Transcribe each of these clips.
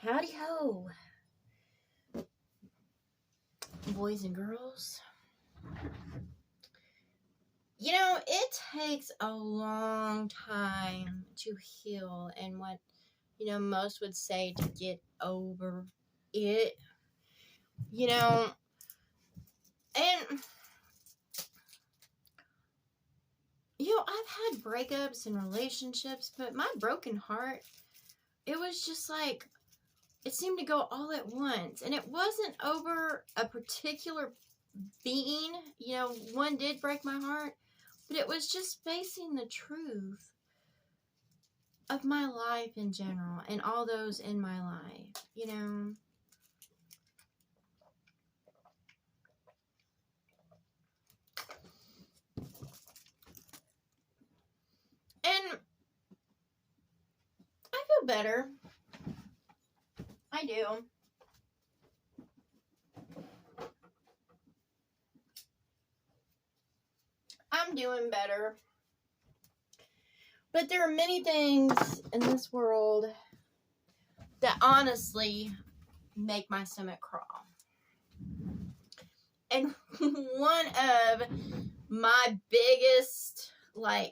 Howdy ho, boys and girls. You know, it takes a long time to heal, and what, most would say to get over it. And, I've had breakups and relationships, but my broken heart, it was just like, it seemed to go all at once. And it wasn't over a particular being. One did break my heart, but it was just facing the truth of my life in general and all those in my life. And I feel better. I do. I'm doing better. But there are many things in this world that honestly make my stomach crawl. And one of my biggest,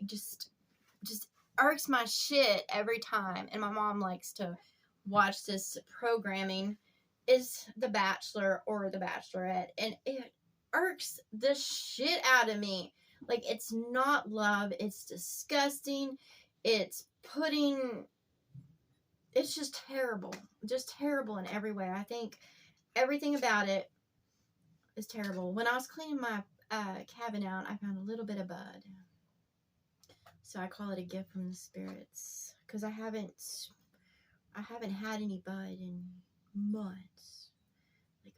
just irks my shit every time, and my mom likes to watch this programming, is The Bachelor or The Bachelorette, and it irks the shit out of me. It's not love, it's disgusting, it's just terrible in every way. I think everything about it is terrible. When I was cleaning my cabin out, I found a little bit of bud. So I call it a gift from the spirits, because I haven't had any bud in months.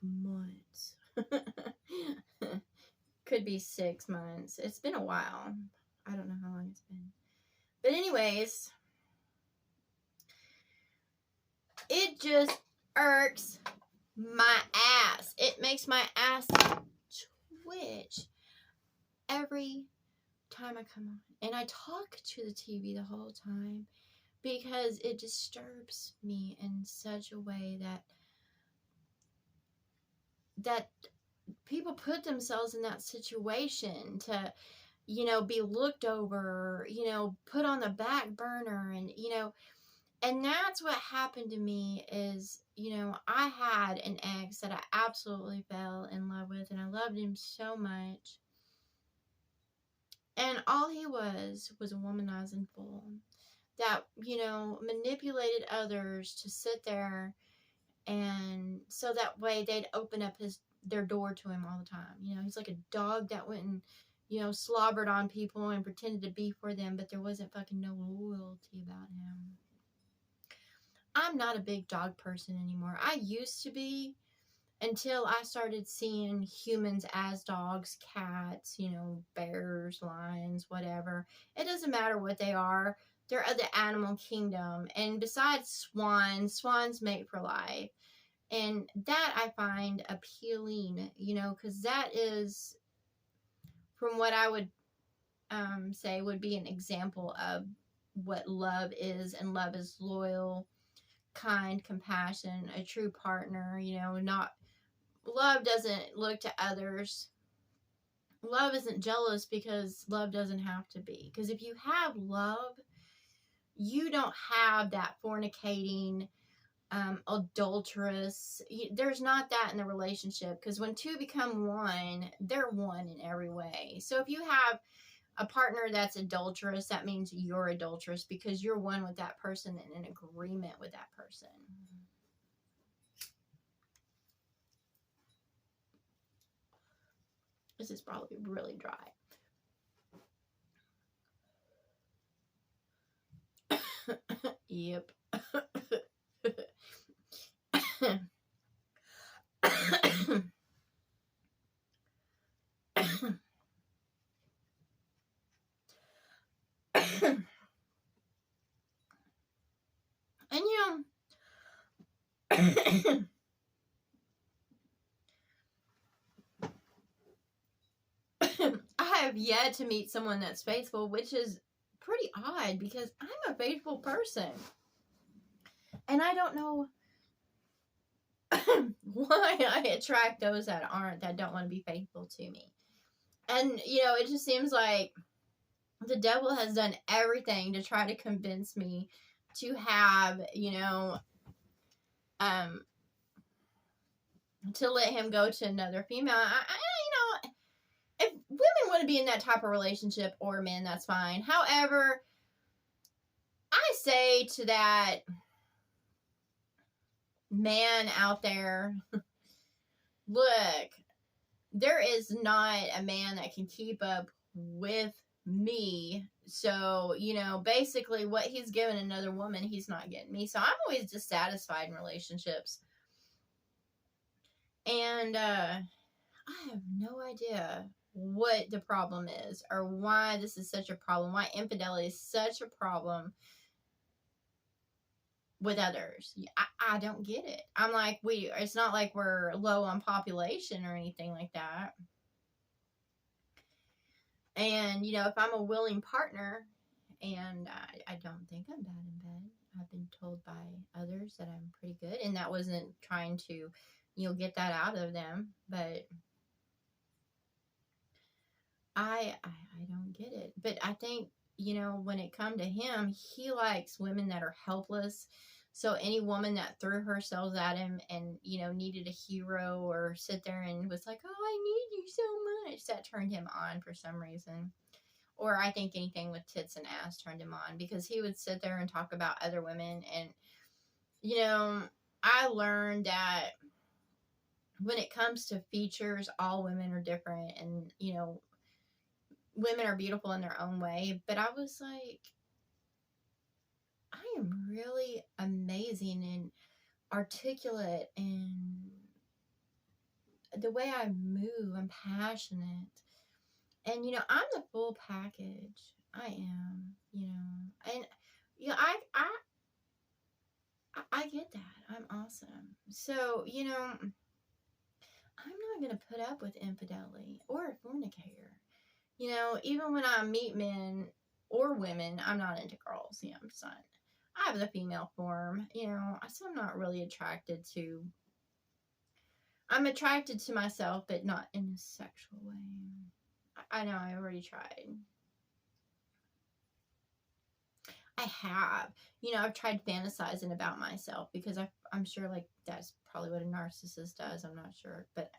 Months. Could be 6 months. It's been a while. I don't know how long it's been. But anyways, it just irks my ass. It makes my ass twitch every time I come on. And I talk to the TV the whole time because it disturbs me in such a way that people put themselves in that situation to, be looked over, put on the back burner. And that's what happened to me is, I had an ex that I absolutely fell in love with, and I loved him so much. And all he was a womanizing fool that, manipulated others to sit there, and so that way they'd open up their door to him all the time. He's like a dog that went and, slobbered on people and pretended to be for them, but there wasn't fucking no loyalty about him. I'm not a big dog person anymore. I used to be, until I started seeing humans as dogs, cats, bears, lions, whatever. It doesn't matter what they are. They're of the animal kingdom. And besides swans mate for life. And that I find appealing, because that is, from what I would say, would be an example of what love is. And love is loyal, kind, compassion, a true partner, love doesn't look to others. Love isn't jealous, because love doesn't have to be. Because if you have love, you don't have that fornicating, adulterous. There's not that in the relationship, because when two become one, they're one in every way. So if you have a partner that's adulterous, that means you're adulterous, because you're one with that person and in agreement with that person. This is probably really dry. Yep. And I have yet to meet someone that's faithful, which is pretty odd, because I'm a faithful person. And I don't know why I attract those that don't want to be faithful to me. And, it just seems like the devil has done everything to try to convince me to have, um, to let him go to another female. If women want to be in that type of relationship, or men, that's fine. However, I say to that man out there, look, there is not a man that can keep up with me. So, basically what he's given another woman, he's not getting me. So I'm always dissatisfied in relationships. And I have no idea what the problem is, or why this is such a problem, why infidelity is such a problem with others. I don't get it. I'm like, it's not like we're low on population or anything like that. And, if I'm a willing partner, and I don't think I'm bad in bed. I've been told by others that I'm pretty good, and that wasn't trying to, get that out of them, but I don't get it. But I think, when it come to him, he likes women that are helpless. So any woman that threw herself at him and, needed a hero, or sit there and was like, oh, I need you so much, that turned him on for some reason. Or I think anything with tits and ass turned him on, because he would sit there and talk about other women. And, I learned that when it comes to features, all women are different, and, women are beautiful in their own way. But I was like, I am really amazing and articulate, and the way I move, I'm passionate. And, I'm the full package. I am, and, I get that. I'm awesome. So, I'm not going to put up with infidelity or a fornicator. Even when I meet men or women, I'm not into girls. I'm just not. I have the female form, so I'm not really attracted to. I'm attracted to myself, but not in a sexual way. I know, I already tried. I have. I've tried fantasizing about myself, because I'm sure, like, that's probably what a narcissist does. I'm not sure. But,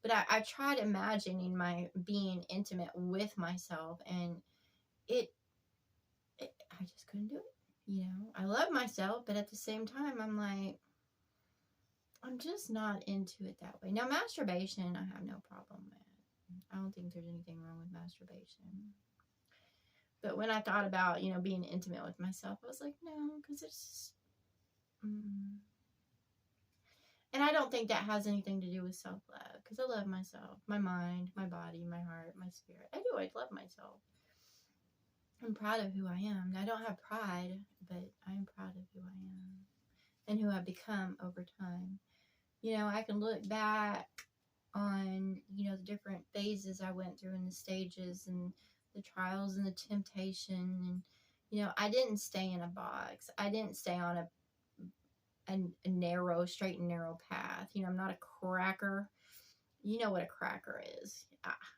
but I tried imagining being intimate with myself, and I just couldn't do it. I love myself, but at the same time, I'm like, I'm just not into it that way. Now, masturbation, I have no problem with. I don't think there's anything wrong with masturbation. But when I thought about, being intimate with myself, I was like, no, because it's just, and I don't think that has anything to do with self-love, because I love myself, my mind, my body, my heart, my spirit. I do. I love myself. I'm proud of who I am. I don't have pride, but I'm proud of who I am and who I've become over time. I can look back on, the different phases I went through, and the stages, and the trials, and the temptation. And, I didn't stay in a box. I didn't stay on a narrow, straight and narrow path. I'm not a cracker. You know what a cracker is.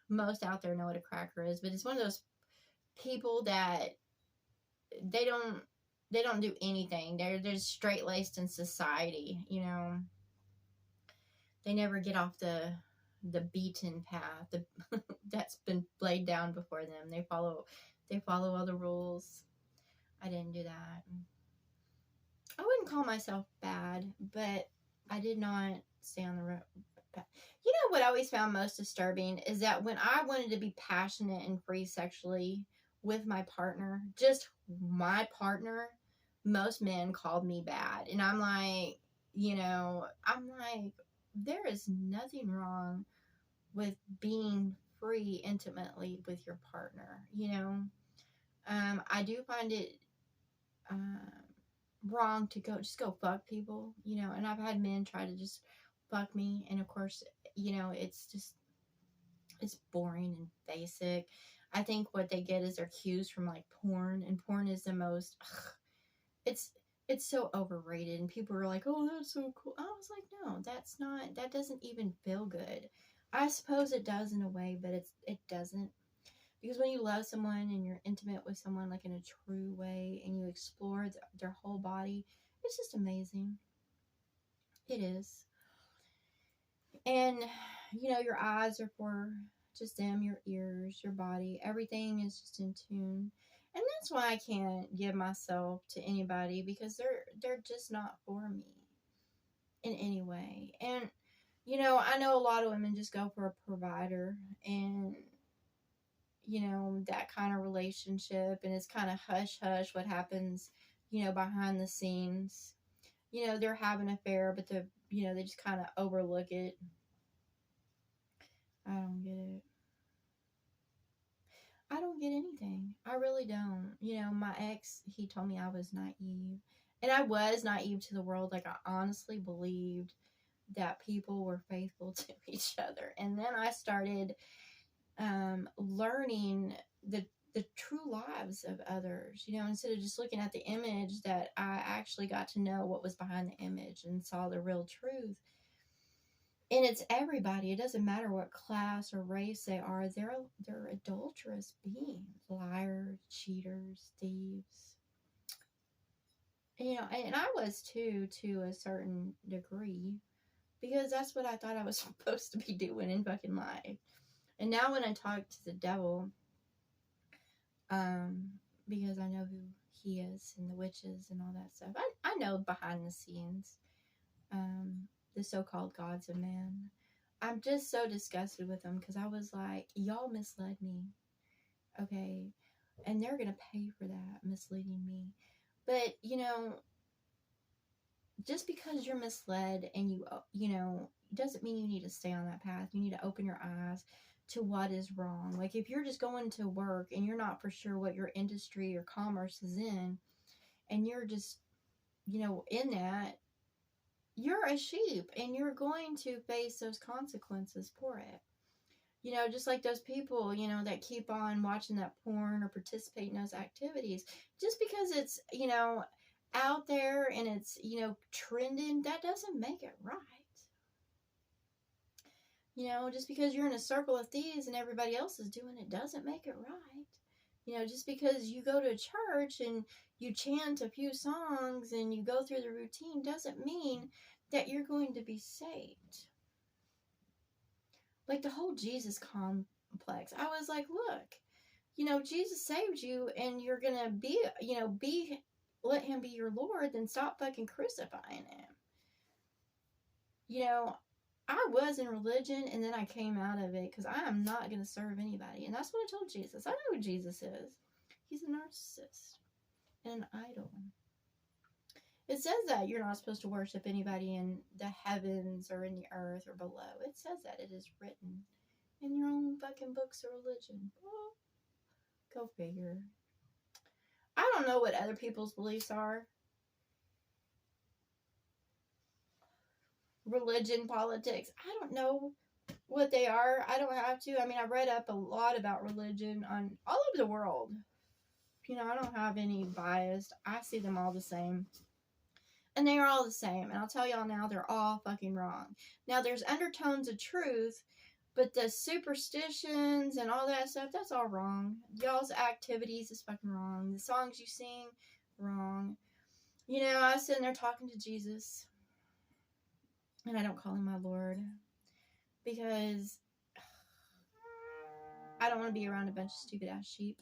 Most out there know what a cracker is, but it's one of those people that they don't do anything. They're just straight laced in society. They never get off the beaten path that's been laid down before them. They follow all the rules. I didn't do that. I wouldn't call myself bad, but I did not stay on the road. What I always found most disturbing is that when I wanted to be passionate and free sexually with my partner, just my partner, most men called me bad. And I'm like, there is nothing wrong with being free intimately with your partner. I do find it wrong to just go fuck people, and I've had men try to just fuck me, and of course, it's boring and basic. I think what they get is their cues from, like, porn, and porn is the most, it's so overrated, and people are like, "Oh, that's so cool." I was like, "No, that's not. That doesn't even feel good." I suppose it does in a way, but it doesn't, because when you love someone and you're intimate with someone like in a true way, and you explore their whole body, it's just amazing. It is. And your eyes are for just them, your ears, your body, everything is just in tune. And that's why I can't give myself to anybody, because they're just not for me in any way. And I know a lot of women just go for a provider, and that kind of relationship, and it's kind of hush hush what happens behind the scenes. They're having an affair, but they just kind of overlook it. I don't get it. I don't get anything. I really don't. My ex, he told me I was naive. And I was naive to the world. Like, I honestly believed that people were faithful to each other. And then I started learning the true lives of others, instead of just looking at the image, that I actually got to know what was behind the image and saw the real truth. And it's everybody. It doesn't matter what class or race they are. They're adulterous beings, liars, cheaters, thieves. And I was too, to a certain degree, because that's what I thought I was supposed to be doing in fucking life. And now when I talk to the devil, because I know who he is and the witches and all that stuff, I know behind the scenes, the so-called gods of man. I'm just so disgusted with them, because I was like, y'all misled me, okay? And they're going to pay for that, misleading me. But, just because you're misled, and doesn't mean you need to stay on that path. You need to open your eyes to what is wrong. Like, if you're just going to work and you're not for sure what your industry or commerce is in, and you're just, in that, you're a sheep, and you're going to face those consequences for it. Just like those people, that keep on watching that porn or participate in those activities. Just because it's, out there and it's, trending, that doesn't make it right. Just because you're in a circle of thieves and everybody else is doing it, doesn't make it right. Just because you go to church and you chant a few songs and you go through the routine, doesn't mean that you're going to be saved. Like the whole Jesus complex. I was like, look, Jesus saved you, and you're going to let him be your Lord, then stop fucking crucifying him. I was in religion, and then I came out of it, because I am not going to serve anybody. And that's what I told Jesus. I know who Jesus is. He's a narcissist and an idol. It says that you're not supposed to worship anybody in the heavens or in the earth or below. It says that. It is written in your own fucking books of religion. Well, go figure. I don't know what other people's beliefs are. Religion, politics. I don't know what they are. I don't have to. I mean, I read up a lot about religion on all over the world. I don't have any bias. I see them all the same. And they are all the same. And I'll tell y'all now, they're all fucking wrong. Now, there's undertones of truth, but the superstitions and all that stuff, that's all wrong. Y'all's activities is fucking wrong. The songs you sing, wrong. I was sitting there talking to Jesus, and I don't call him my Lord, because I don't want to be around a bunch of stupid ass sheep.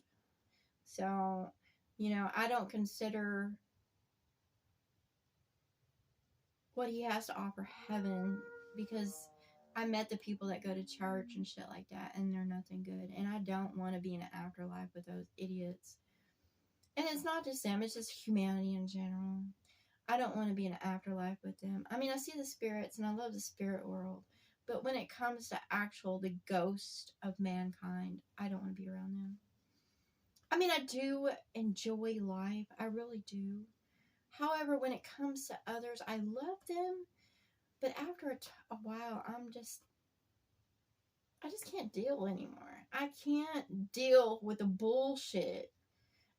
So, I don't consider what he has to offer heaven, because I met the people that go to church and shit like that, and they're nothing good. And I don't want to be in an afterlife with those idiots. And it's not just them, it's just humanity in general. I don't want to be in an afterlife with them. I mean, I see the spirits, and I love the spirit world. But when it comes to the ghost of mankind, I don't want to be around them. I mean, I do enjoy life. I really do. However, when it comes to others, I love them. But after a while, I just can't deal anymore. I can't deal with the bullshit.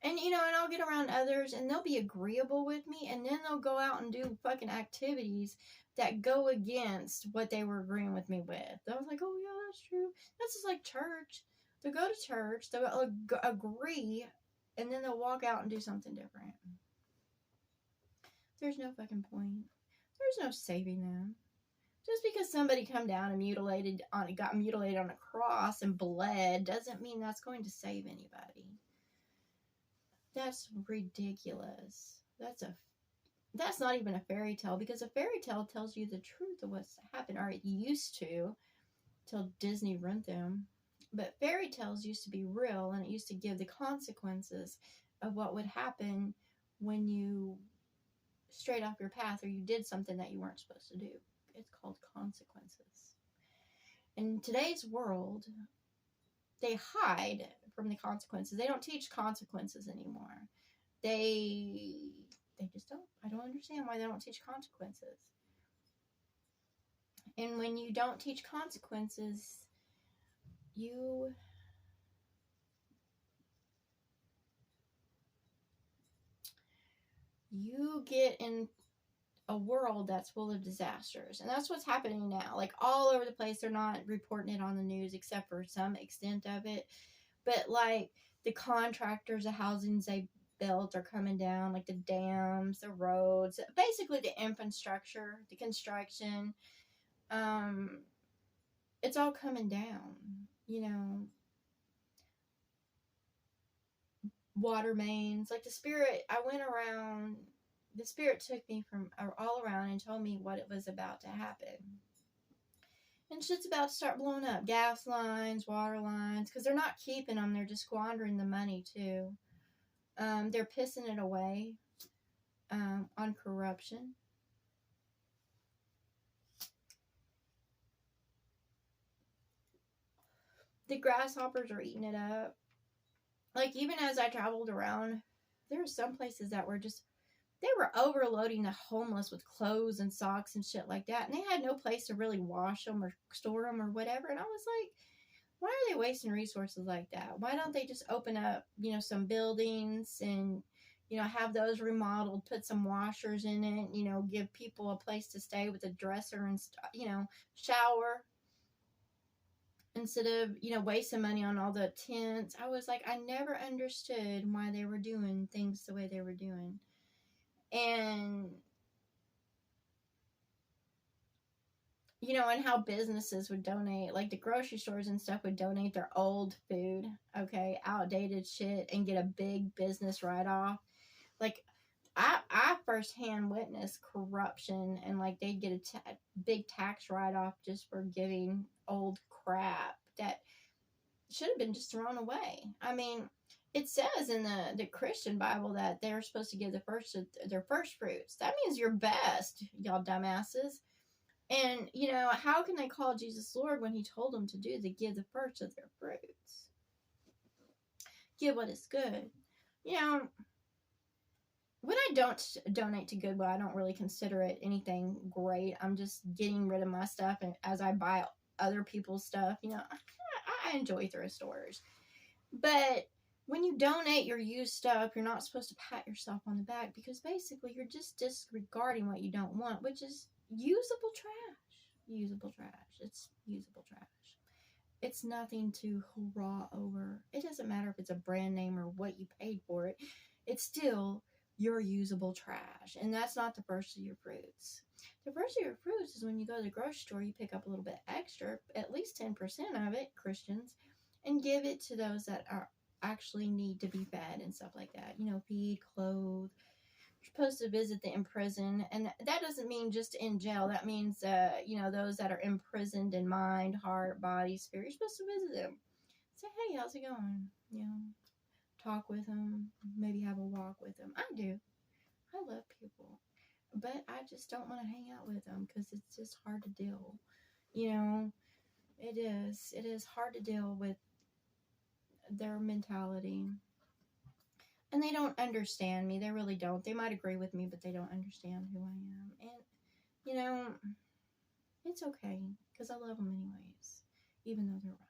And, and I'll get around others and they'll be agreeable with me. And then they'll go out and do fucking activities that go against what they were agreeing with me with. I was like, oh, yeah, that's true. That's just like church. They'll go to church, they'll agree, and then they'll walk out and do something different. There's no fucking point. There's no saving them. Just because somebody got mutilated on a cross and bled doesn't mean that's going to save anybody. That's ridiculous. That's not even a fairy tale, because a fairy tale tells you the truth of what's happened, or it used to, till Disney ruined them. But fairy tales used to be real, and it used to give the consequences of what would happen when you strayed off your path or you did something that you weren't supposed to do. It's called consequences. In today's world, they hide from the consequences. They don't teach consequences anymore. They just don't. I don't understand why they don't teach consequences. And when you don't teach consequences, you get in a world that's full of disasters. And that's what's happening now. Like all over the place, they're not reporting it on the news except for some extent of it. But like the contractors, the housings they built are coming down, like the dams, the roads, basically the infrastructure, the construction. It's all coming down, water mains. Like the Spirit, the Spirit took me from all around and told me what it was about to happen. And shit's about to start blowing up. Gas lines, water lines, because they're not keeping them. They're just squandering the money, too. They're pissing it away on corruption. The grasshoppers are eating it up. Like, even as I traveled around, there were some places that were they were overloading the homeless with clothes and socks and shit like that. And they had no place to really wash them or store them or whatever. And I was like, why are they wasting resources like that? Why don't they just open up, some buildings and, have those remodeled, put some washers in it, give people a place to stay with a dresser and, shower. Instead of, wasting money on all the tents. I was like, I never understood why they were doing things the way they were doing. And, and how businesses would donate, like the grocery stores and stuff would donate their old food, okay, outdated shit, and get a big business write-off. Like, I firsthand witnessed corruption, and like they'd get a big tax write-off just for giving old crap that should have been just thrown away. I mean, it says in the Christian Bible that they're supposed to give their first fruits. That means your best, y'all dumbasses. And, how can they call Jesus Lord when he told them to give the first of their fruits? Give what is good. When I don't donate to Goodwill, I don't really consider it anything great. I'm just getting rid of my stuff, and as I buy other people's stuff, I enjoy thrift stores. But when you donate your used stuff, you're not supposed to pat yourself on the back, because basically you're just disregarding what you don't want, which is usable trash. Usable trash. It's usable trash. It's nothing to hurrah over. It doesn't matter if it's a brand name or what you paid for it. It's still your usable trash. And that's not the first of your fruits. The first of your fruits is when you go to the grocery store, you pick up a little bit extra, at least 10% of it, Christians, and give it to those that are actually need to be fed and stuff like that. Feed, clothe. You're supposed to visit the imprisoned, and that doesn't mean just in jail. That means, those that are imprisoned in mind, heart, body, spirit. You're supposed to visit them. Say, hey, how's it going? Talk with them, maybe have a walk with them. I do. I love people, but I just don't want to hang out with them because it's just hard to deal. It is hard to deal with their mentality. And they don't understand me. They really don't. They might agree with me, but they don't understand who I am. And, it's okay, because I love them anyways, even though they're wrong.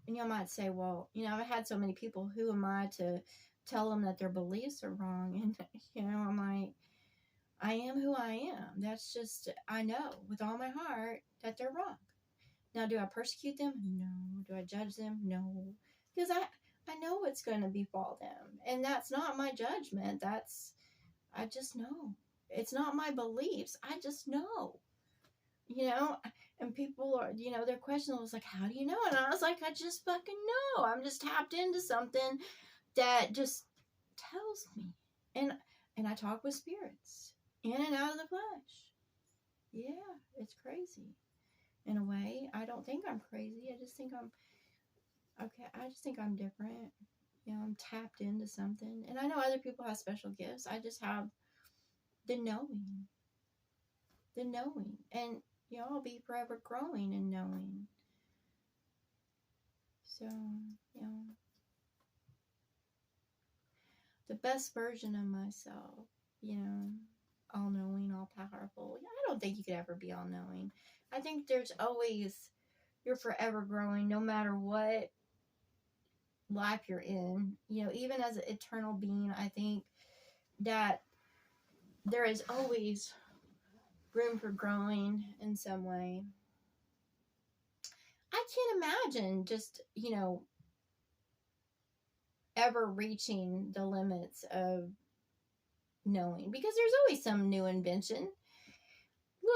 And y'all might say, well, I've had so many people, who am I to tell them that their beliefs are wrong. And, I'm like, I am who I am. That's just, I know with all my heart that they're wrong. Now, do I persecute them? No. Do I judge them? No. Because I know it's going to befall them. And that's not my judgment. I just know. It's not my beliefs. I just know. And people are, their question was like, how do you know? And I was like, I just fucking know. I'm just tapped into something that just tells me. And I talk with spirits in and out of the flesh. Yeah, it's crazy. In a way, I don't think I'm crazy. I just think I'm different. I'm tapped into something. And I know other people have special gifts. I just have the knowing. The knowing. And, I'll be forever growing and knowing. So, the best version of myself, all knowing, all powerful. I don't think you could ever be all knowing. I think you're forever growing no matter what life you're in. Even as an eternal being, I think that there is always room for growing in some way. I can't imagine just, ever reaching the limits of knowing, because there's always some new invention.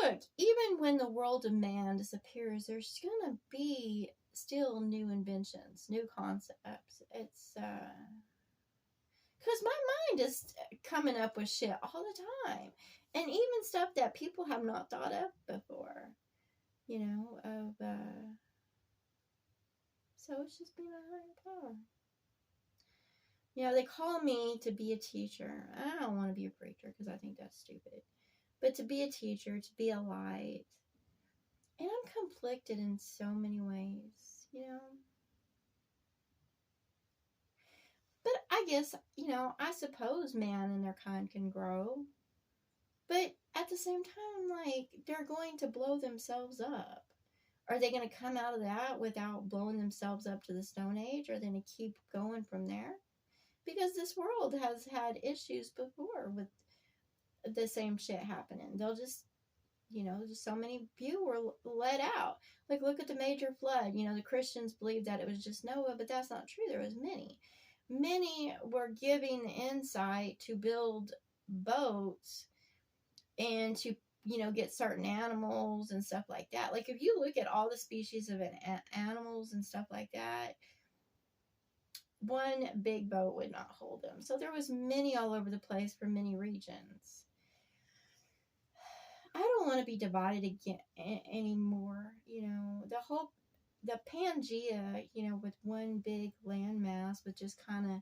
Look, even when the world of man disappears, there's gonna be still new inventions, new concepts. It's because my mind is coming up with shit all the time, and even stuff that people have not thought of before. So it's just being a higher power. They call me to be a teacher. I don't want to be a preacher because I think that's stupid. But to be a teacher, to be a light. And I'm conflicted in so many ways, But I guess, I suppose man and their kind can grow. But at the same time, like, they're going to blow themselves up. Are they going to come out of that without blowing themselves up to the Stone Age? Or are they going to keep going from there? Because this world has had issues before with the same shit happening. They'll just, just so many people were let out. Like, look at the major flood. The Christians believed that it was just Noah, but that's not true. There was many. Many were giving insight to build boats and to, get certain animals and stuff like that. Like, if you look at all the species of animals and stuff like that, one big boat would not hold them. So there was many all over the place for many regions. I don't want to be divided again anymore. The Pangea, with one big landmass with just kind of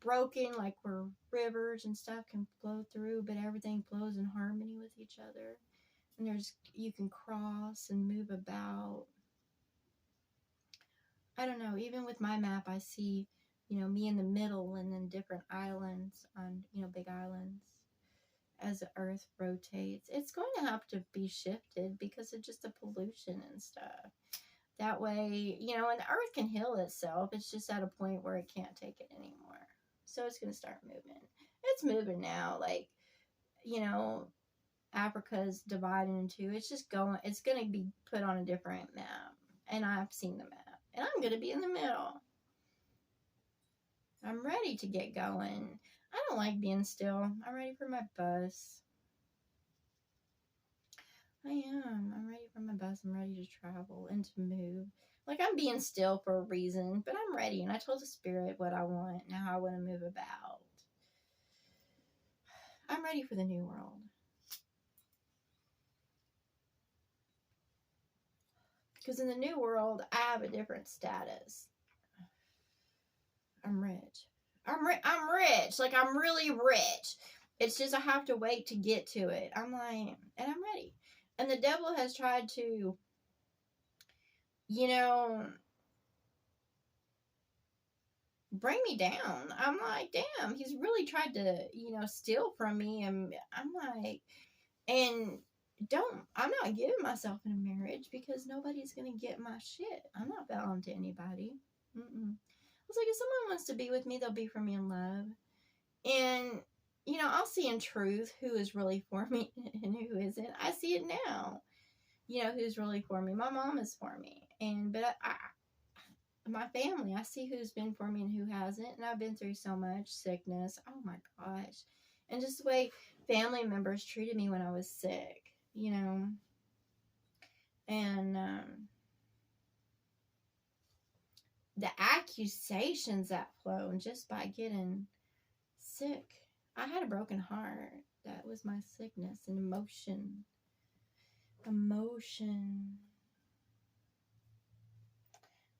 broken, like where rivers and stuff can flow through, but everything flows in harmony with each other. And you can cross and move about. I don't know, even with my map, I see, me in the middle and then different islands on, big islands as the earth rotates. It's going to have to be shifted because of just the pollution and stuff. That way, and the earth can heal itself. It's just at a point where it can't take it anymore. So it's going to start moving. It's moving now. Like, Africa's divided in two. It's going to be put on a different map. And I've seen the map. And I'm going to be in the middle. I'm ready to get going. I don't like being still. I'm ready for my bus. I am. I'm ready for my bus. I'm ready to travel and to move. Like, I'm being still for a reason, but I'm ready. And I told the spirit what I want and how I want to move about. I'm ready for the new world. Because in the new world, I have a different status. I'm rich. I'm rich. Like, I'm really rich. It's just I have to wait to get to it. I'm like, and I'm ready. And the devil has tried to, bring me down. I'm like, damn, he's really tried to, steal from me. And I'm like, and I'm not giving myself in a marriage because nobody's going to get my shit. I'm not bound to anybody. was like, if someone wants to be with me, they'll be for me in love. And, I'll see in truth who is really for me and who isn't. I see it now, who's really for me. My mom is for me. But my family, I see who's been for me and who hasn't. And I've been through so much sickness. Oh my gosh. And just the way family members treated me when I was sick, And the accusations that flow, and just by getting sick. I had a broken heart. That was my sickness and emotion.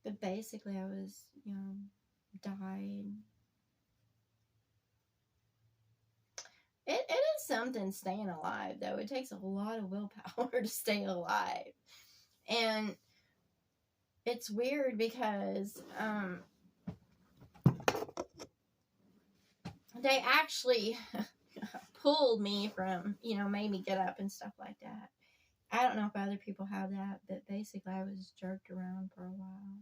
But basically, I was, died. It is something staying alive, though. It takes a lot of willpower to stay alive. And it's weird because they actually pulled me from, made me get up and stuff like that. I don't know if other people have that, but basically I was jerked around for a while.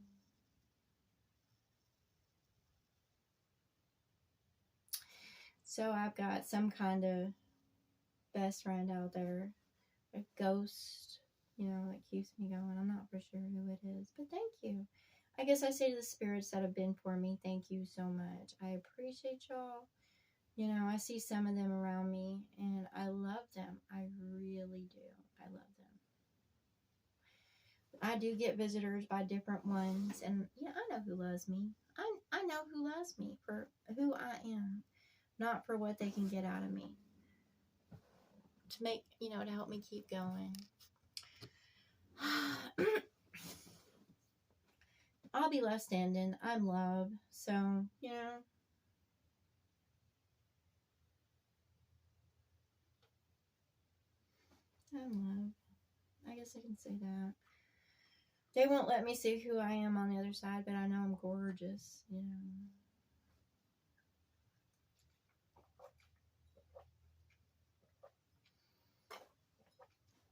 So I've got some kind of best friend out there, a ghost, that keeps me going. I'm not for sure who it is, but thank you. I guess I say to the spirits that have been for me, thank you so much. I appreciate y'all. I see some of them around me, and I love them. I really do. I love them. I do get visitors by different ones, and I know who loves me. I know who loves me for who I am, not for what they can get out of me. To make, to help me keep going. I'll be left standing. I'm love. So, I'm love. I guess I can say that. They won't let me see who I am on the other side, but I know I'm gorgeous,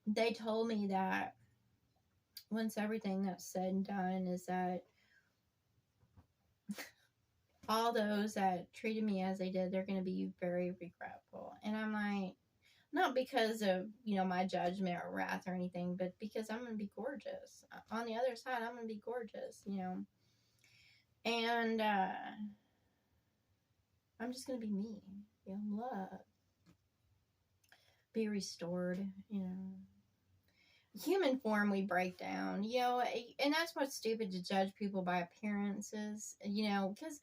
They told me that once everything that's said and done is that all those that treated me as they did, they're going to be very regretful. And I'm like, not because of, my judgment or wrath or anything, but because I'm going to be gorgeous. On the other side, I'm going to be gorgeous, And I'm just going to be me, love. Be restored, Human form, we break down, and that's what's stupid, to judge people by appearances, because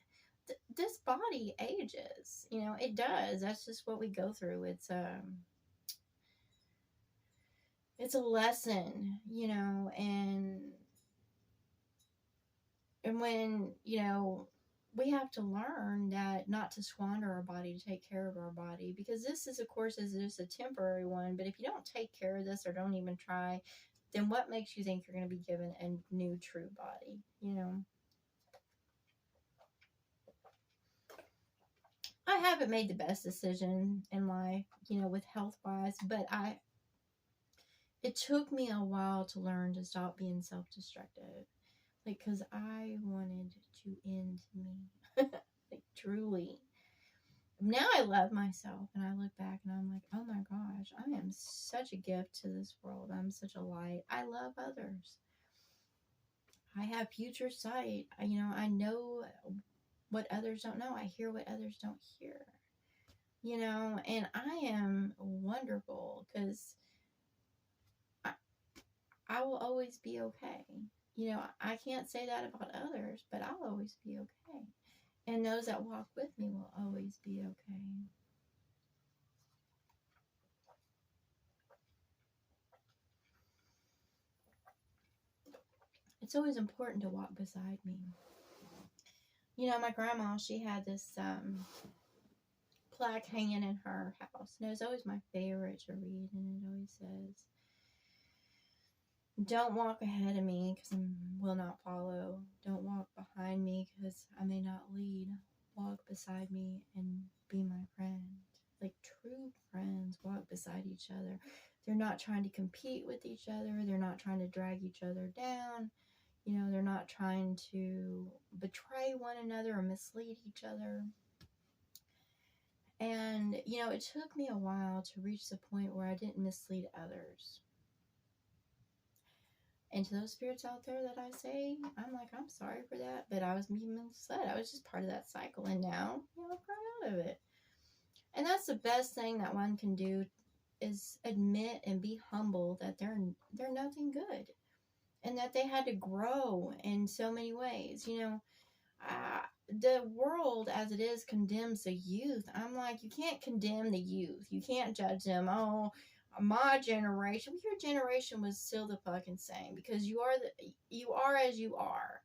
this body ages, it does. That's just what we go through. It's a lesson, and when, we have to learn that not to squander our body, to take care of our body, because this is, of course, is just a temporary one. But if you don't take care of this or don't even try, then what makes you think you're going to be given a new true body? I haven't made the best decision in life, with health wise, but it took me a while to learn to stop being self-destructive. Like, because I wanted to end me. Like, truly. Now I love myself, and I look back and I'm like, oh my gosh, I am such a gift to this world. I'm such a light. I love others. I have future sight. I know what others don't know. I hear what others don't hear. And I am wonderful because I will always be okay. I can't say that about others, but I'll always be okay. And those that walk with me will always be okay. It's always important to walk beside me. My grandma, she had this plaque hanging in her house. And it was always my favorite to read. And it always says, don't walk ahead of me because I will not follow. Don't walk behind me because I may not lead. Walk beside me and be my friend. Like, true friends walk beside each other. They're not trying to compete with each other. They're not trying to drag each other down. They're not trying to betray one another or mislead each other. And, it took me a while to reach the point where I didn't mislead others. And to those spirits out there that I say, I'm like, I'm sorry for that, but I was being misled. I was just part of that cycle, and now, I've grown out of it. And that's the best thing that one can do, is admit and be humble that they're nothing good, and that they had to grow in so many ways. The world as it is condemns the youth. I'm like, you can't condemn the youth. You can't judge them. Oh, my generation, your generation was still the fucking same, because you are as you are.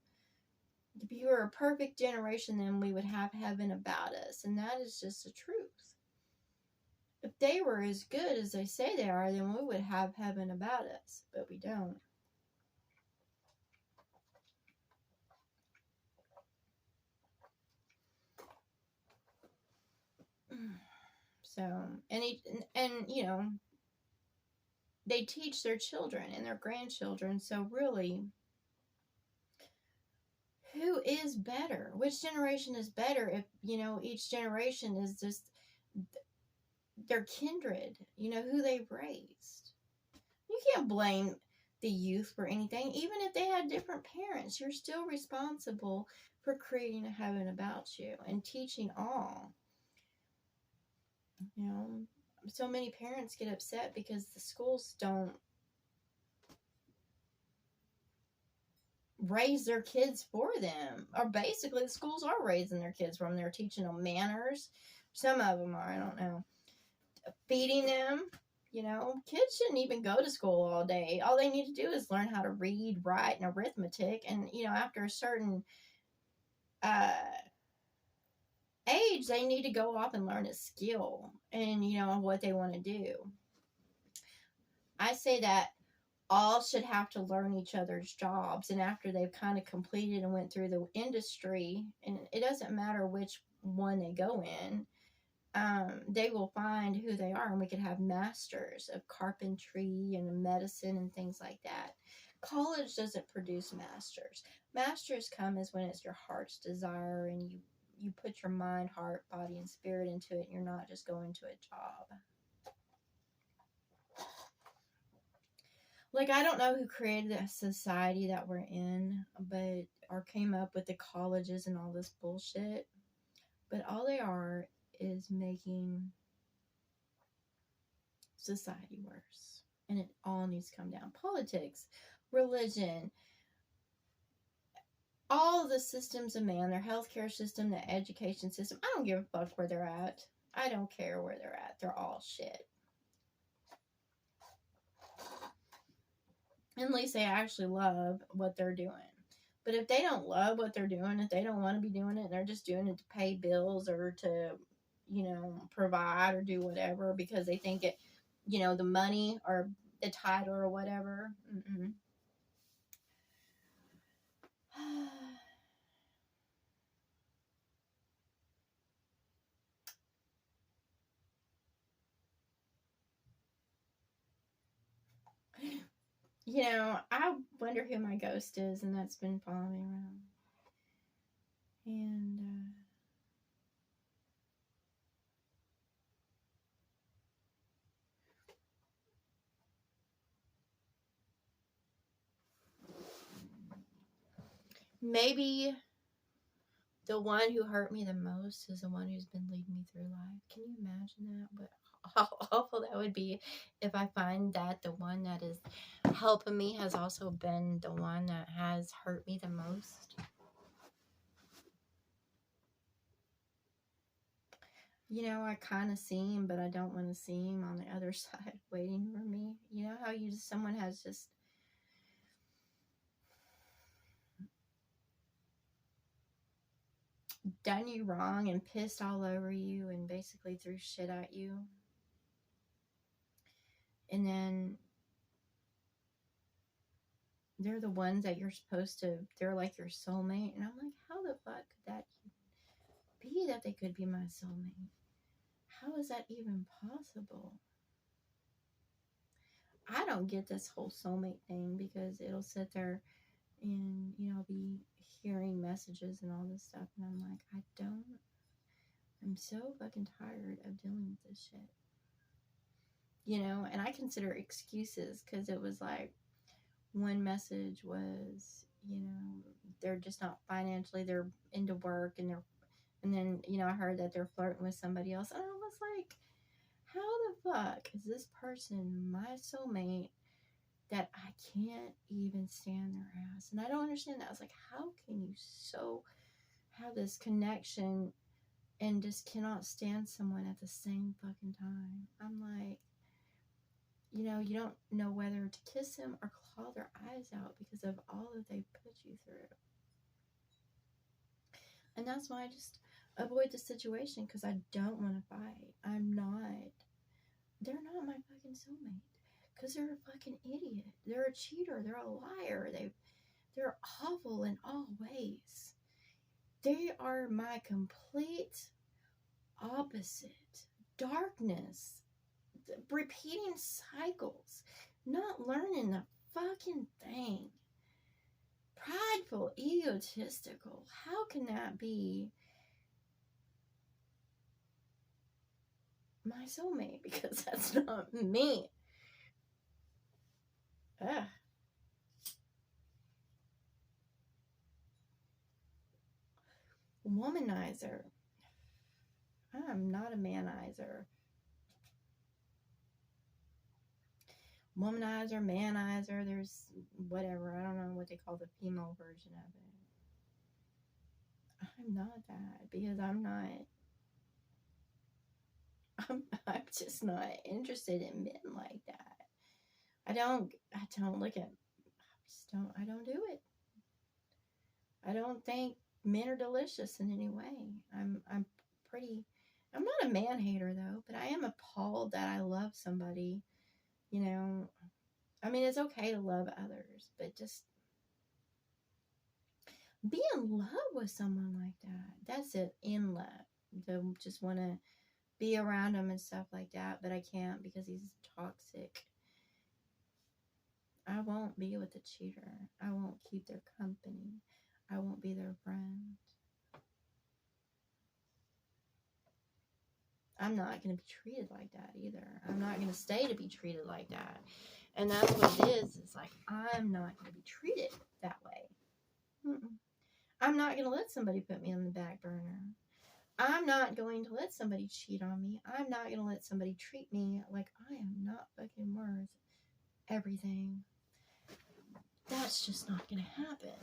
If you were a perfect generation, then we would have heaven about us, and that is just the truth. If they were as good as they say they are, then we would have heaven about us, but we don't. So, and they teach their children and their grandchildren. So really, who is better? Which generation is better if, each generation is just their kindred, who they've raised. You can't blame the youth for anything. Even if they had different parents, you're still responsible for creating a heaven about you and teaching all. So many parents get upset because the schools don't raise their kids for them. Or basically, the schools are raising their kids for them. They're teaching them manners. Some of them are, I don't know. Feeding them. Kids shouldn't even go to school all day. All they need to do is learn how to read, write, and arithmetic. And, after a certain age, they need to go off and learn a skill and, what they want to do. I say that all should have to learn each other's jobs, and after they've kind of completed and went through the industry, and it doesn't matter which one they go in, they will find who they are, and we could have masters of carpentry and medicine and things like that. College doesn't produce masters. Masters come as when it's your heart's desire, and you put your mind, heart, body, and spirit into it, and you're not just going to a job. Like, I don't know who created the society that we're in, or came up with the colleges and all this bullshit, but all they are is making society worse. And it all needs to come down. Politics, religion, all the systems of man, their healthcare system, the education system. I don't give a fuck where they're at. I don't care where they're at. They're all shit. At least they actually love what they're doing. But if they don't love what they're doing, if they don't want to be doing it, and they're just doing it to pay bills or to, provide or do whatever because they think it, the money or the title or whatever. I wonder who my ghost is, and that's been following me around. And, maybe the one who hurt me the most is the one who's been leading me through life. Can you imagine that? But how awful that would be if I find that the one that is helping me has also been the one that has hurt me the most. I kind of see him, but I don't want to see him on the other side waiting for me. How someone has just done you wrong and pissed all over you and basically threw shit at you. And then they're the ones that they're like your soulmate. And I'm like, how the fuck could that be that they could be my soulmate? How is that even possible? I don't get this whole soulmate thing, because it'll sit there and I'll be hearing messages and all this stuff, and I'm like, I'm so fucking tired of dealing with this shit. And I consider excuses, because it was like, one message was, they're just not financially, they're into work, and then, I heard that they're flirting with somebody else, and I was like, how the fuck is this person my soulmate that I can't even stand their ass? And I don't understand that. I was like, how can you so have this connection and just cannot stand someone at the same fucking time? I'm like, you don't know whether to kiss them or claw their eyes out because of all that they put you through. And that's why I just avoid the situation, because I don't want to fight. They're not my fucking soulmate, because they're a fucking idiot. They're a cheater. They're a liar. They're awful in all ways. They are my complete opposite. Darkness, repeating cycles, not learning a fucking thing. Prideful, egotistical. How can that be my soulmate? Because that's not me. Ugh. Womanizer. I'm not a manizer. Womanizer, manizer, there's whatever. I don't know what they call the female version of it. I'm not that, because I'm just not interested in men like that. I don't look at, I don't do it. I don't think men are delicious in any way. I'm not a man hater though, but I am appalled that I love somebody, I mean, it's okay to love others, but just be in love with someone like that. That's it, in love. To just want to be around him and stuff like that, but I can't because he's toxic. I won't be with a cheater. I won't keep their company. I won't be their friend. I'm not going to be treated like that either. I'm not going to stay to be treated like that. And that's what it is. It's like, I'm not going to be treated that way. I'm not going to let somebody put me on the back burner. I'm not going to let somebody cheat on me. I'm not going to let somebody treat me like I am not fucking worth everything. That's just not going to happen.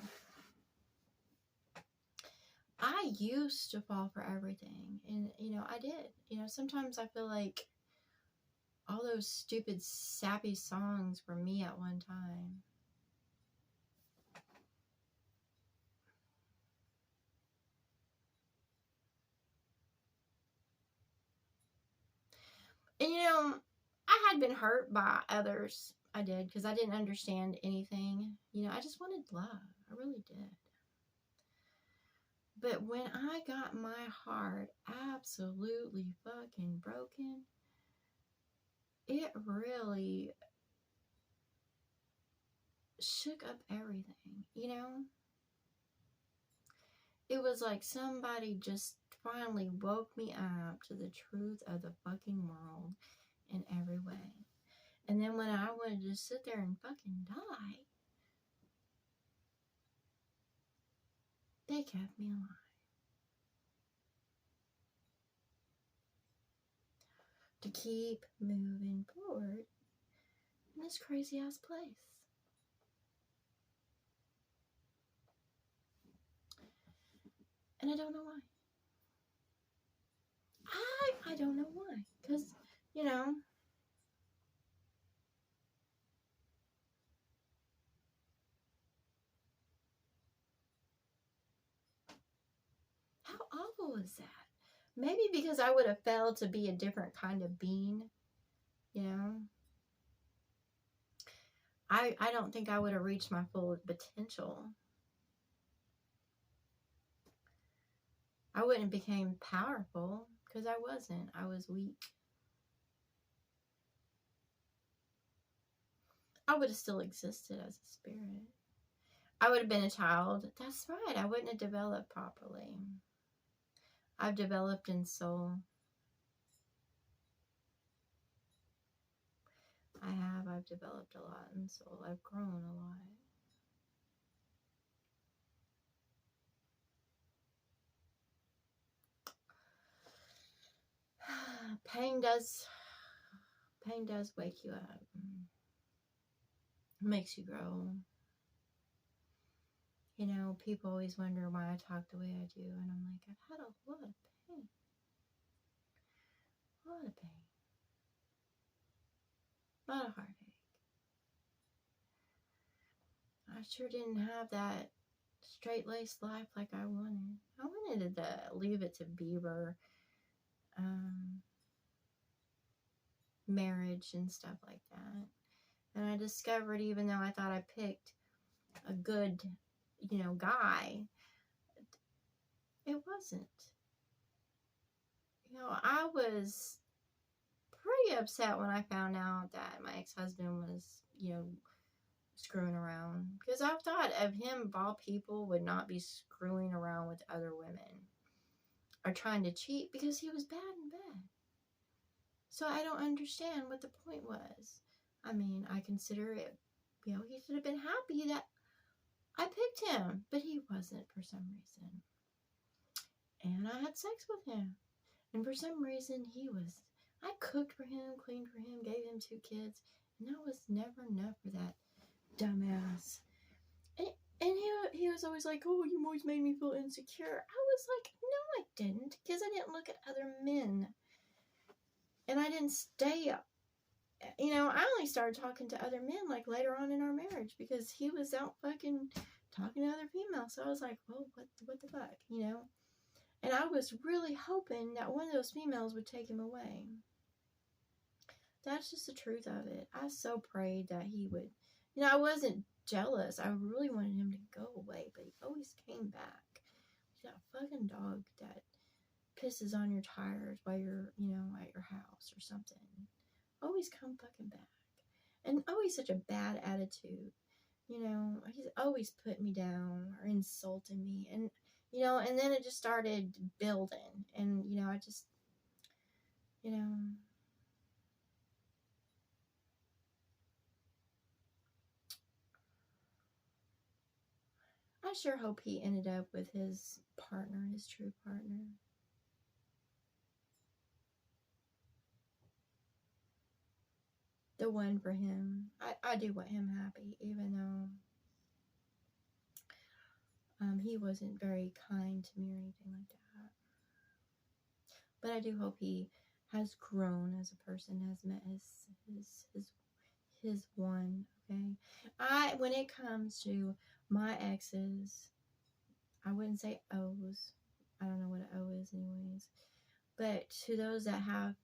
I used to fall for everything. And, I did. Sometimes I feel like all those stupid, sappy songs were me at one time. And, I had been hurt by others. I did, because I didn't understand anything. I just wanted love. I really did. But when I got my heart absolutely fucking broken, it really shook up everything, It was like somebody just finally woke me up to the truth of the fucking world in every way. And then when I wanted to sit there and fucking die, they kept me alive. To keep moving forward in this crazy ass place. And I don't know why. I don't know why. Because, how awful is that? Maybe because I would have failed to be a different kind of being, I don't think I would have reached my full potential. I wouldn't have became powerful, because I wasn't. I was weak. I would have still existed as a spirit. I would have been a child. That's right. I wouldn't have developed properly. I've developed in soul. I've developed a lot in soul. I've grown a lot. Pain does wake you up. It makes you grow. You know, people always wonder why I talk the way I do, and I'm like, I've had a lot of pain. A lot of pain. A lot of heartache. I sure didn't have that straight-laced life like I wanted. I wanted to leave it to Bieber, marriage and stuff like that. And I discovered, even though I thought I picked a good, guy, it wasn't. I was pretty upset when I found out that my ex-husband was, screwing around. Because I thought of him, of all people, would not be screwing around with other women or trying to cheat, because he was bad in bed. So I don't understand what the point was. I mean, I consider it, he should have been happy that I picked him, but he wasn't for some reason. And I had sex with him. And for some reason, I cooked for him, cleaned for him, gave him 2 kids, and that was never enough for that dumbass. And he was always like, oh, you always made me feel insecure. I was like, no, I didn't, because I didn't look at other men. And I didn't stay up. I only started talking to other men like later on in our marriage, because he was out fucking talking to other females. So I was like, well, what the fuck, And I was really hoping that one of those females would take him away. That's just the truth of it. I so prayed that he would. I wasn't jealous. I really wanted him to go away, but he always came back. He's that fucking dog that pisses on your tires while you're, at your house or something. Always come fucking back. And always such a bad attitude. He's always put me down or insulting me. And, and then it just started building. And, I just, I sure hope he ended up with his partner, his true partner. The one for him. I do want him happy, even though he wasn't very kind to me or anything like that. But I do hope he has grown as a person, has met his one. Okay, when it comes to my exes, I wouldn't say O's. I don't know what an O is, anyways. But to those that have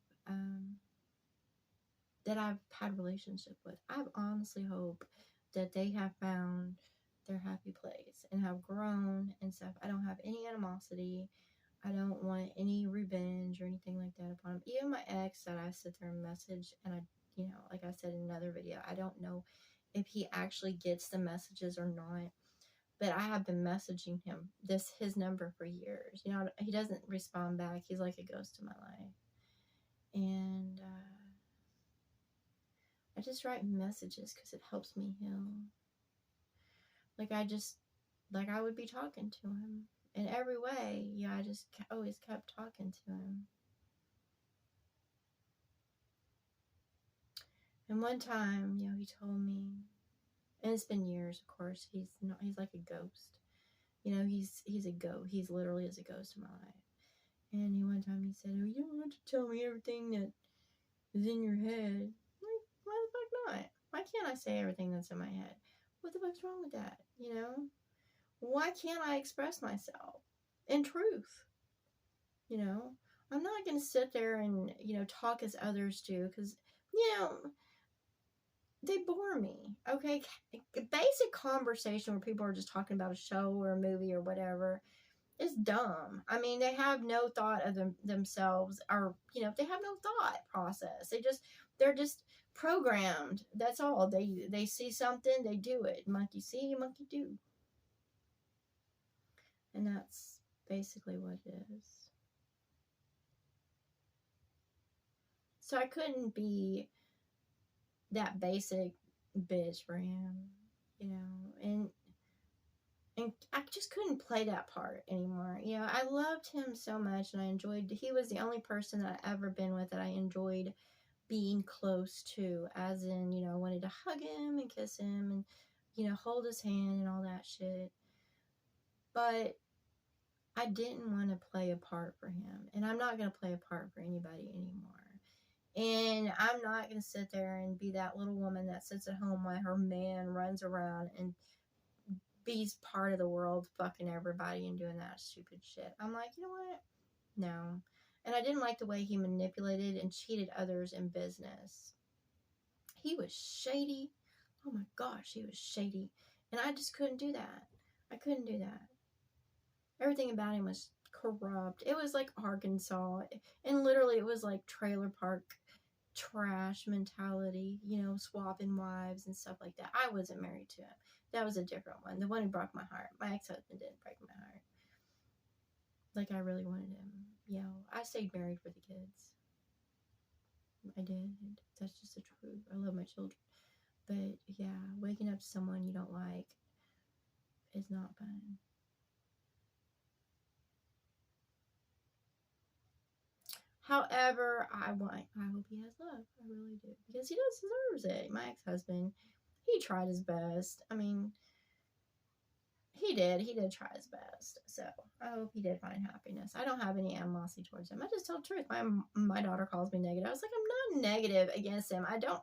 that I've had a relationship with, I honestly hope that they have found their happy place and have grown and stuff. I don't have any animosity. I don't want any revenge or anything like that upon him. Even my ex that I sit there and message, and I, like I said in another video, I don't know if he actually gets the messages or not. But I have been messaging him his number for years. He doesn't respond back. He's like a ghost in my life. And I just write messages because it helps me heal. I would be talking to him in every way. I just always kept talking to him. And one time, he told me, and it's been years, of course, he's like a ghost. He's a ghost. He's literally is a ghost in my life. And one time he said, oh, you don't have to tell me everything that is in your head. Like, why the fuck not? Why can't I say everything that's in my head? What the fuck's wrong with that? Why can't I express myself in truth? I'm not going to sit there and, talk as others do, because, they bore me. Okay, basic conversation where people are just talking about a show or a movie or whatever is dumb. I mean, they have no thought of themselves, or they have no thought process. They're just programmed. That's all. They see something, they do it. Monkey see, monkey do. And that's basically what it is. So I couldn't be that basic bitch for him, you know, and I just couldn't play that part anymore. You know, I loved him so much, and he was the only person that I ever been with that I enjoyed being close to, as in, you know, I wanted to hug him and kiss him and, you know, hold his hand and all that shit. But I didn't want to play a part for him, and I'm not going to play a part for anybody anymore. And I'm not going to sit there and be that little woman that sits at home while her man runs around and be's part of the world, fucking everybody and doing that stupid shit. I'm like, you know what? No. And I didn't like the way he manipulated and cheated others in business. He was shady. Oh my gosh, he was shady. And I just couldn't do that. I couldn't do that. Everything about him was corrupt. It was like Arkansas. And literally, it was like trailer park trash mentality, you know, swapping wives and stuff like that. I wasn't married to him. That was a different one. The one who broke my heart. My ex-husband didn't break my heart. Like, I really wanted him. You know, I stayed married for the kids. I did. That's just the truth. I love my children. But, yeah, waking up to someone you don't like is not fun. However, I hope he has love. I really do. Because he deserves it. My ex-husband, he tried his best. I mean, he did try his best. So I hope he did find happiness. I don't have any animosity towards him. I just tell the truth. My daughter calls me negative. I was like, I'm not negative against him. I don't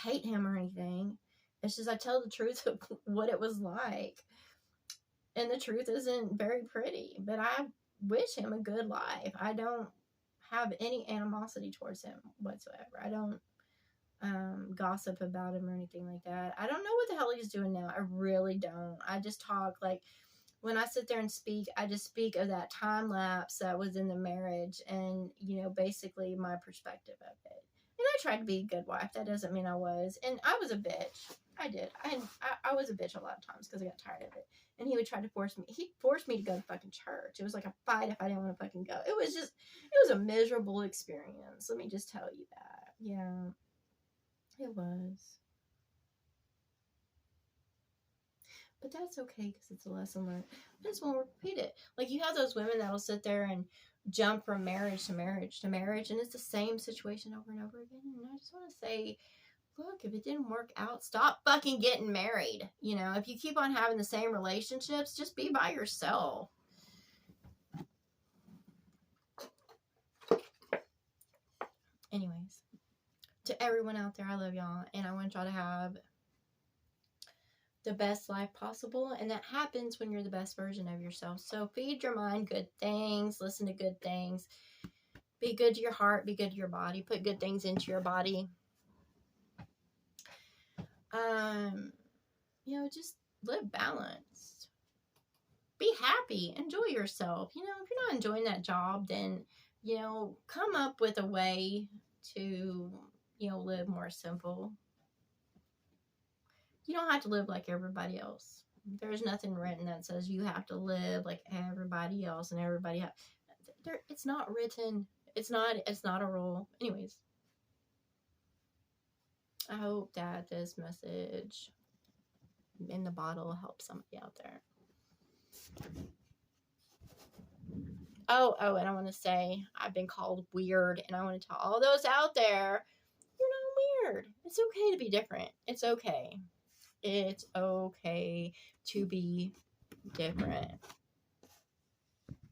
hate him or anything. It's just I tell the truth of what it was like. And the truth isn't very pretty. But I wish him a good life. I don't have any animosity towards him whatsoever. I don't gossip about him or anything like that. I don't know what the hell he's doing now. I really don't. I just talk like when I sit there and speak, I just speak of that time lapse that was in the marriage and, you know, basically my perspective of it. And I tried to be a good wife. That doesn't mean I was. And I was a bitch. I did. I was a bitch a lot of times because I got tired of it. And he would try to force me. He forced me to go to fucking church. It was like a fight if I didn't want to fucking go. It was a miserable experience. Let me just tell you that. Yeah. It was. But that's okay because it's a lesson learned. I just won't repeat it. Like, you have those women that'll sit there and jump from marriage to marriage to marriage, and it's the same situation over and over again. And I just want to say, look, if it didn't work out, stop fucking getting married. You know, if you keep on having the same relationships, just be by yourself. Anyways, to everyone out there, I love y'all, and I want y'all to have the best life possible, and that happens when you're the best version of yourself. So feed your mind good things, listen to good things, be good to your heart, be good to your body, put good things into your body. You know, just live balanced, be happy, enjoy yourself. You know, if you're not enjoying that job, then, you know, come up with a way to, you know, live more simple. You don't have to live like everybody else. There's nothing written that says you have to live like everybody else and everybody it's not written. It's not a rule. Anyways, I hope that this message in the bottle helps somebody out there. Oh, and I want to say I've been called weird, and I want to tell all those out there, you're not weird. It's okay to be different. It's okay. It's okay to be different.